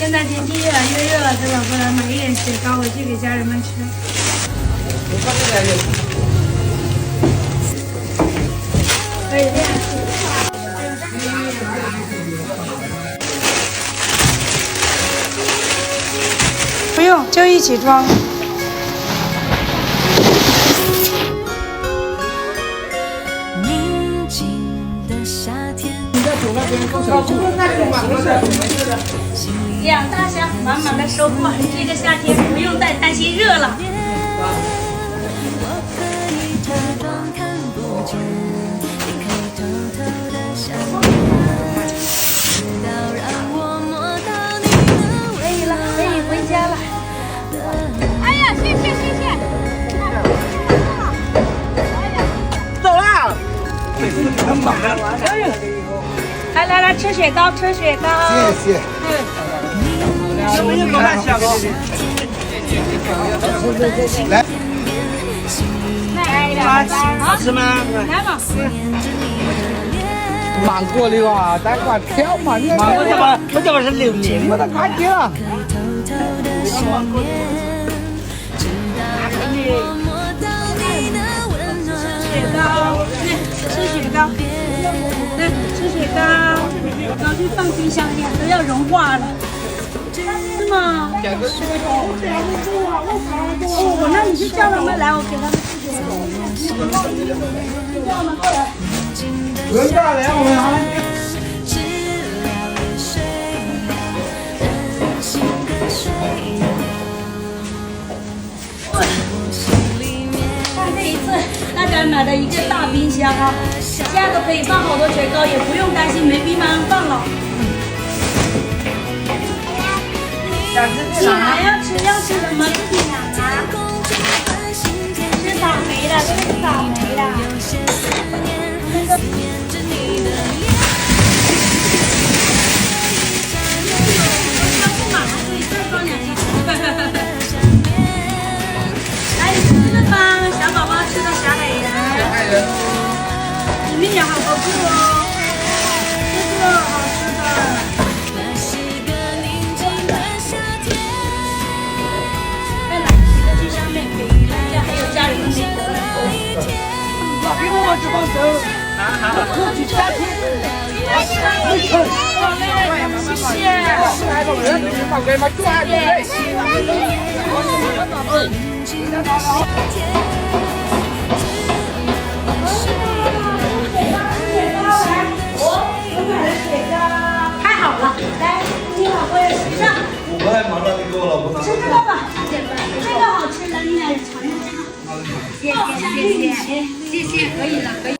现在天气越来越热了，对吧？过来买一点雪糕回去给家人们吃。可以这样吃。不用，就一起装。宁静的夏天。2大箱满满的收获，这个夏天不用再担心热了。可以了，可以回家了。哎呀，谢谢谢谢。走啦！来，吃雪糕，吃雪糕。谢谢。来，好吃吗？来嘛。芒果的哇，单管挑嘛，芒果我怎么是榴莲？我都看见了。雪糕，吃雪糕，来吃雪糕，然后就放冰箱里，都要融化了。是吗？哦，那你就叫他们来，我给他们吃雪糕。叫他们过来。不用叫来，我们还。看这一次大家买的一个大冰箱啊，现在都可以放好多雪糕，也不用担心没地方放了。你还要吃什么？自己拿啊！吃草莓的，这个是草莓的。那个。要不买还可以再装2箱。来，你吃这个吧，小宝宝吃的小海盐，里面有好多个哦，这个好吃的。家里面给我去帮手，我去家庭。太好了，来，你老婆也吃上。我还忙着给我老婆拿。吃这个吧，这个好吃的，你来尝尝这个。谢谢，可以了，可以。